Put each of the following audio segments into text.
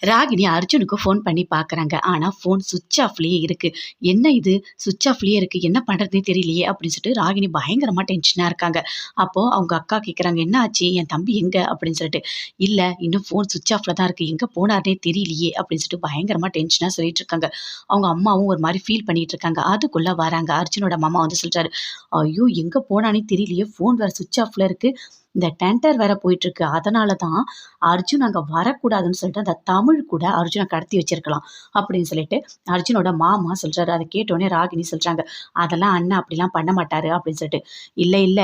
ராகினி அர்ஜுனுக்கு ஃபோன் பண்ணி பார்க்குறாங்க. ஆனா ஃபோன் ஸ்விட்ச் ஆஃப்லயே இருக்கு. என்ன இது ஸ்விட்ச் ஆஃப்லயே இருக்கு. என்ன பண்றதுன்னே தெரியலையே அப்படின்னு சொல்லிட்டு ராகினி பயங்கரமா டென்ஷனா இருக்காங்க. அப்போ அவங்க அக்கா கேட்குறாங்க, "என்ன ஆச்சு? என் தம்பி எங்க?" அப்படின்னு சொல்லிட்டு. "இல்ல இன்னும் ஃபோன் ஸ்விட்ச் ஆஃப்ல தான் இருக்கு. எங்க போனாருன்னே தெரியலையே" அப்படின்னு சொல்லிட்டு பயங்கரமா டென்ஷனா சொல்லிட்டு இருக்காங்க. அவங்க அம்மாவும் ஒரு மாரி ஃபீல் பண்ணிட்டு இருக்காங்க. அதுக்குள்ள வராங்க. அர்ஜுனோட மாமா வந்து சொல்றாரு, "ஐயோ! எங்க போனான்னே தெரியலையே. ஃபோன் வேற ஸ்விட்ச் ஆஃப்ல இருக்கு. இந்த டெண்டர் வேற போயிட்டுருக்கு. அதனால தான் அர்ஜுன் அங்க வரக்கூடாதுன்னு சொல்லிட்டு, அந்த தமிழ் கூட அர்ஜுன கடத்தி வச்சிருக்கலாம்." அப்படின்னு சொல்லிட்டு அர்ஜுனோட மாமா சொல்றாரு. அத கேட்டோனே ராகினி சொல்றாங்க, "அதெல்லாம் அண்ணன் அப்படிலாம் பண்ண மாட்டாரு." அப்படின்னு சொல்லிட்டு. "இல்ல, இல்ல.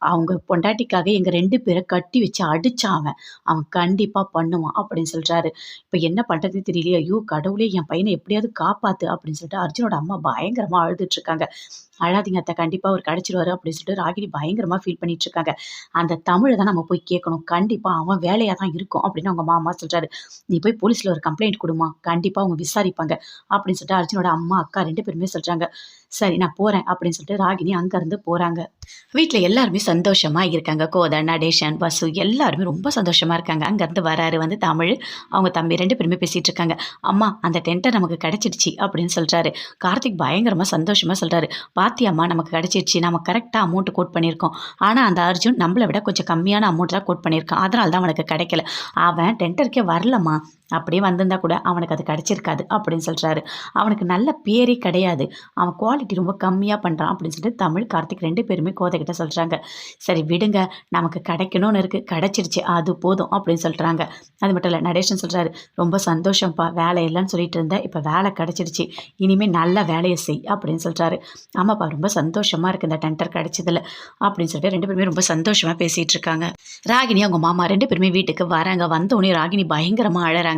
அவங்க பொண்டாட்டிக்காக எங்க 2 பேர கட்டி வச்சு அடிச்சான் அவன். அவன் கண்டிப்பா பண்ணுவான்." அப்படின்னு சொல்றாரு. இப்ப என்ன பண்றதுன்னு தெரியலையே. "ஐயோ! கடவுளே என் பையன எப்படியாவது காப்பாத்து." அப்படின்னு சொல்லிட்டு அர்ஜுனோட அம்மா பயங்கரமா அழுதுட்டு இருக்காங்க. "அழாதீங்க அத்த, கண்டிப்பா அவரு கிடைச்சிருவாரு." அப்படின்னு சொல்லிட்டு ராகினி பயங்கரமா ஃபீல் பண்ணிட்டு இருக்காங்க. "அந்த தமிழ தான் நம்ம போய் கேட்கணும். கண்டிப்பா அவன் வேலையா தான் இருக்கும்." அப்படின்னு அவங்க மாமா சொல்றாரு. "நீ போய் போலீஸ்ல ஒரு கம்ப்ளைண்ட் குடும்மா. கண்டிப்பா அவங்க விசாரிப்பாங்க." அப்படின்னு சொல்லிட்டு அர்ஜுனோட அம்மா, அக்கா 2 பேருமே சொல்றாங்க. "சரி நான் போறேன்." அப்படின்னு சொல்லிட்டு ராகினி அங்கருந்து போறாங்க. வீட்ல எல்லாருமே சந்தோஷமா இருக்காங்க. கோதை, நடேஷன், வசு எல்லாருமே ரொம்ப சந்தோஷமா இருக்காங்க. அங்கருந்து வராரு வந்து தமிழ். அவங்க தம்பி 2 பேருமே பேசிட்டு இருக்காங்க. "அம்மா அந்த டெண்டர் நமக்கு கிடைச்சிடுச்சு." அப்படின்னு சொல்றாரு. கார்த்திக் பயங்கரமா சந்தோஷமா சொல்றாரு. "பாத்தியாம்மா நமக்கு கிடைச்சிடுச்சு. நம்ம கரெக்ட்டா அமௌண்ட் கோட் பண்ணியிருக்கோம். ஆனா அந்த அர்ஜுன் நம்மள விட கொஞ்சம் கம்மியான அமௌண்ட் தான் கோட் பண்ணியிருக்கான். அதனால தான் அவனுக்கு கிடைக்கல. அவன் டெண்டருக்கே வரலம்மா. அப்படியே வந்திருந்தா கூட அவனுக்கு அது கிடைச்சிருக்காது." அப்படின்னு சொல்றாரு. "அவனுக்கு நல்ல பேரே கிடையாது. அவன் குவாலிட்டி ரொம்ப கம்மியா பண்றான்." அப்படின்னு சொல்லிட்டு தமிழ், கார்த்திக் 2 பேருமே கோதை கிட்ட சொல்றாங்க. "சரி விடுங்க. நமக்கு கிடைக்கணும்னு இருக்கு. கிடைச்சிருச்சு. அது போதும்." அப்படின்னு சொல்றாங்க. அது மட்டும் இல்ல நடேசன் சொல்றாரு, "ரொம்ப சந்தோஷம்ப்பா. வேலை இல்லன்னு சொல்லிட்டு இருந்தேன். இப்ப வேலை கிடைச்சிடுச்சு. இனிமே நல்ல வேலைய செய்." அப்படின்னு சொல்றாரு. "ஆமாப்பா ரொம்ப சந்தோஷமா இருக்கு இந்த டெண்டர் கிடைச்சதுல." அப்படின்னு சொல்லிட்டு 2 பேருமே ரொம்ப சந்தோஷமா பேசிட்டு இருக்காங்க. ராகினி அவங்க மாமா 2 பேருமே வீட்டுக்கு வராங்க. வந்தோனே ராகினி பயங்கரமா அழறாங்க.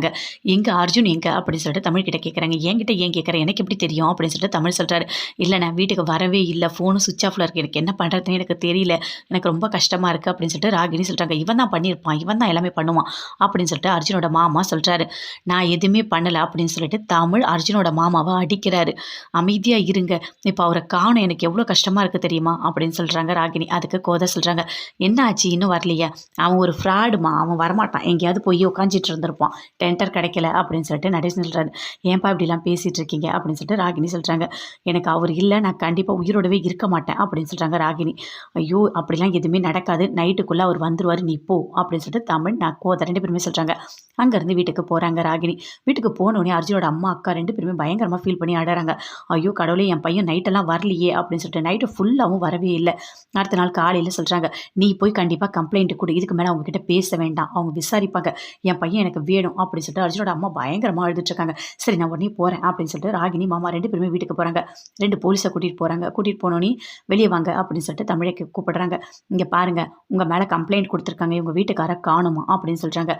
"எங்க அர்ஜுன் எங்க?" அப்படின்னு சொல்லிட்டு தமிழ் கிட்ட கேட்குறாங்க. "என்கிட்ட ஏன் கேட்குற? எனக்கு எப்படி தெரியும்?" அப்படின்னு சொல்லிட்டு தமிழ் சொல்றாரு. "இல்ல நான் வீட்டுக்கு வரவே இல்ல. ஃபோனும் ஸ்விட்ச் ஆஃப்ல இருக்கு. எனக்கு என்ன பண்றதுன்னே எனக்கு தெரியல. எனக்கு ரொம்ப கஷ்டமா இருக்கு." அப்படின்னு சொல்லிட்டு ராகினி சொல்றாங்க. "இவன் தான் பண்ணியிருப்பான். இவன் தான் எல்லாமே பண்ணுவான்." அப்படின்னு சொல்லிட்டு அர்ஜுனோட மாமா சொல்றாரு. "நான் எதுவுமே பண்ணல." அப்படின்னு சொல்லிட்டு தமிழ் அர்ஜுனோட மாமாவ அடிக்கிறாரு. "அமைதியா இருங்க. இப்ப அவர காணோம். எனக்கு எவ்வளோ கஷ்டமா இருக்கு தெரியுமா?" அப்படின்னு சொல்றாங்க ராகினி. அதுக்கு கோதை சொல்றாங்க, "என்ன ஆச்சு? இன்னும் வரலையா? அவன் ஒரு ஃப்ராடுமா. அவன் வரமாட்டான். எங்கேயாவது போய் உட்காந்துட்டு இருந்திருப்பான். டெண்டர் கிடைக்கல." அப்படின்னு சொல்லிட்டு நடேசன் சொல்றாரு. "ஏன்பா இப்படிலாம் பேசிட்டு இருக்கீங்க?" அப்படின்னு சொல்லிட்டு ராகினி சொல்றாங்க. "எனக்கு அவர் இல்ல. நான் கண்டிப்பா உயிரோடவே இருக்க மாட்டேன்." அப்படின்னு சொல்றாங்க ராகினி. "ஐயோ! அப்படிலாம் எதுவுமே நடக்காது. நைட்டுக்குள்ள அவர் வந்துருவாரு. நீ போ." அப்படின்னு சொல்லிட்டு தமிழ், கோதை 2 பேருமே சொல்றாங்க. அங்கருந்து வீட்டுக்கு போறாங்க ராகினி. வீட்டுக்கு போனோனே அர்ஜுனோட அம்மா, அக்கா 2 பேருமே பயங்கரமா ஃபீல் பண்ணி அழறாங்க. "ஐயோ கடவுளே! என் பையன் நைட்டெல்லாம் வரலையே." அப்படின்னு சொல்லிட்டு நைட்டு ஃபுல்லாவும் வரவே இல்ல. அடுத்த நாள் காலையில சொல்றாங்க, "நீ போய் கண்டிப்பா கம்ப்ளைண்ட் குடு. இதுக்கு மேல அவங்க கிட்ட பேச வேண்டாம். அவங்க விசாரிப்பாங்க. என் பையன் எனக்கு வேணும்." அப்படின்னு சொல்லிட்டு அர்ஜுனோட அம்மா பயங்கரமா அழுதுட்டு இருக்காங்க. "சரி நான் உடனே போறேன்." அப்படின்னு சொல்லிட்டு ராகினி, மாமா 2 பேருமே வீட்டுக்கு போறாங்க. 2 போலீஸ கூட்டிட்டு போறாங்க. கூட்டிட்டு போனோனே, "வெளிய வாங்க." அப்படின்னு சொல்லிட்டு தமிழை கூப்பிடுறாங்க. "இங்க பாருங்க, உங்க மேல கம்ப்ளைண்ட் குடுத்துருக்காங்க. இவங்க வீட்டுக்கார காணோமா." அப்படின்னு சொல்றாங்க.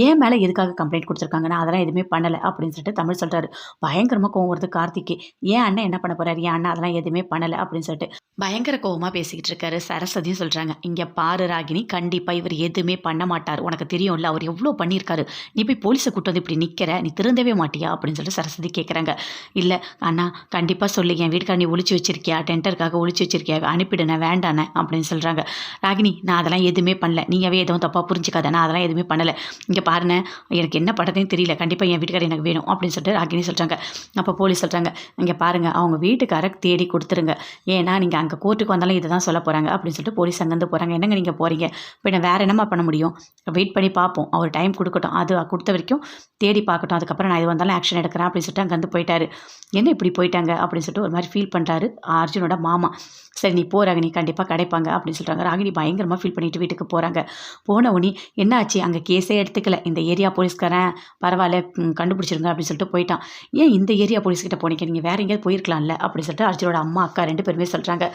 "என் மேல எதுக்காக கம்ப்ளைண்ட் குடுத்துருக்காங்க? நான் அதெல்லாம் எதுவுமே பண்ணல." அப்படின்னு சொல்லிட்டு தமிழ் சொல்றாரு. பயங்கரமா கோவம் வருது கார்த்திக்கு. "என் அண்ணன் என்ன பண்ண போறாரு? என் அண்ணன் அதெல்லாம் எதுவுமே பண்ணல." அப்படின்னு சொல்லிட்டு பயங்கர கோவமா பேசிக்கிட்டு இருக்காரு. சரஸ்வதியும் சொல்றாங்க, "இங்க பாரு ராகினி, கண்டிப்பா இவர் எதுவுமே பண்ண மாட்டாரு. உனக்கு தெரியும்ல, அவர் எவ்ளோ பண்ணியிருக்காரு. நீ போய் போலீஸ கூட்டு வந்து இப்படி நிக்கிற. நீ திருந்தவே மாட்டியா?" அப்படின்னு சொல்லிட்டு சரஸ்வதி கேட்குறாங்க. "இல்ல அண்ணா, கண்டிப்பா சொல்லு. என் வீட்டுக்கார நீ ஒளிச்சு வச்சிருக்கியா? டெண்டருக்காக ஒளிச்சு வச்சிருக்கியா? அனுப்பிடுண்ணே, வேண்டாண்ணே." அப்படின்னு சொல்றாங்க. ராகினி, "நான் அதெல்லாம் எதுவுமே பண்ணல. நீங்கவே எதுவும் தப்பா புரிஞ்சுக்காத. நான் அதெல்லாம் எதுவுமே பண்ணல. இங்க பாருண்ணே, எனக்கு என்ன பண்றதுன்னு தெரியல. கண்டிப்பா என் வீட்டுக்காரர் எனக்கு வேணும்." அப்படின்னு சொல்லிட்டு ராகினி சொல்றாங்க. அப்ப போலீஸ் சொல்றாங்க, "இங்க பாருங்க, அவங்க வீட்டுக்கார தேடி குடுத்துருங்க. ஏன்னா நீங்க அங்க கோர்ட்டுக்கு வந்தாலும் இத தான் சொல்லப் போறாங்க." அப்படின்னு சொல்லிட்டு போலீஸ் அங்கருந்து போறாங்க. "என்னங்க நீங்க போறீங்க? பின்ன வேற என்னம்மா பண்ண முடியும்? வெயிட் பண்ணி பார்ப்போம். அவர் டைம் குடுக்கட்டும். அது குடுத்த வரைக்கும் தேடி பார்க்கட்டும். அதுக்கப்புறம் நான் எது வந்தாலும் ஆக்ஷன் எடுக்கிறேன்." அப்படின்னு சொல்லிட்டு அங்கருந்து போயிட்டாரு. "என்ன இப்படி போயிட்டாங்க?" அப்படின்னு சொல்லிட்டு ஒரு மாரி ஃபீல் பண்றாரு அர்ஜுனோட மாமா. "சரி நீ போ ராகினி, கண்டிப்பா கிடைப்பாங்க." அப்படின்னு சொல்றாங்க. ராகினி பயங்கரமா ஃபீல் பண்ணிட்டு வீட்டுக்கு போறாங்க. போன உடனே, "என்ன ஆச்சு? அங்க கேஸே எடுத்துக்கல. இந்த ஏரியா போலீஸ்காரன் பரவாயில்ல, கண்டுபிடிச்சிருங்க." அப்படின்னு சொல்லிட்டு போயிட்டான். "ஏன் இந்த ஏரியா போலீஸ் கிட்ட போனீங்க? நீங்க வேற எங்கேயாவது போயிருக்கலாம்ல." அப்படின்னு சொல்லிட்டு அர்ஜுனோட அம்மா, அக்கா 2 பேருமே சொல்றாங்க.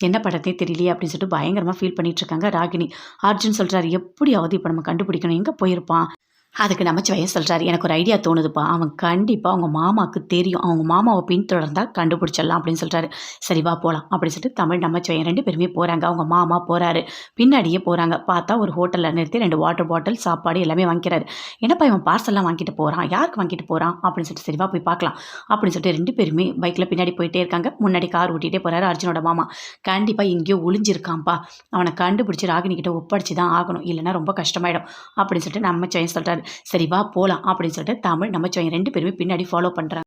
"என்ன பண்றதுன்னே தெரியலையே." அப்படின்னு சொல்லிட்டு பயங்கரமா ஃபீல் பண்ணிட்டு இருக்காங்க ராகினி. அர்ஜுன் சொல்றாரு, "எப்படியாவது இப்ப நம்ம கண்டுபிடிக்கணும். எங்க போயிருப்பான்?" அதுக்கு நமச்சிவாயம் சொல்றாரு, "எனக்கு ஒரு ஐடியா தோணுதுப்பா. அவன் கண்டிப்பா அவங்க மாமாவுக்கு தெரியும். அவங்க மாமாவ பின்தொடர்ந்தா கண்டுபிடிச்சிடலாம்." அப்படின்னு சொல்றாரு. "சரி வா போலாம்." அப்படின்னு சொல்லிட்டு தமிழ், நமச்சிவாயம் 2 பேருமே போறாங்க. அவங்க மாமா போறாரு. பின்னாடியே போறாங்க. பார்த்தா ஒரு ஹோட்டல்ல நிறுத்தி 2 வாட்டர் பாட்டில், சாப்பாடு எல்லாமே வாங்கிக்கிறாரு. "என்னப்பா இவன் பார்சல்லாம் வாங்கிட்டு போறான்? யாருக்கு வாங்கிட்டு போறான்?" அப்படின்னு சொல்லிட்டு, "சரி வா போய் பார்க்கலாம்." அப்படின்னு சொல்லிட்டு 2 பேருமே பைக்ல பின்னாடி போயிட்டே இருக்காங்க. முன்னாடி கார் ஓட்டிட்டே போறாரு அர்ஜுனோட மாமா. "கண்டிப்பா எங்கேயோ ஒளிஞ்சிருக்கான்ப்பா. அவன கண்டுபிடிச்சு ராகினி கிட்ட ஒப்படைச்சு தான் ஆகணும். இல்லைன்னா ரொம்ப கஷ்டமாயிடும்." அப்படின்னு சொல்லிட்டு நமச்சிவாயம் சொல்றாரு. சரி வா போலாம் அப்படின்னு சொல்லிட்டு தமிழ், நமச்சிவாயம் 2 பேருமே பின்னாடி ஃபாலோ பண்றாங்க.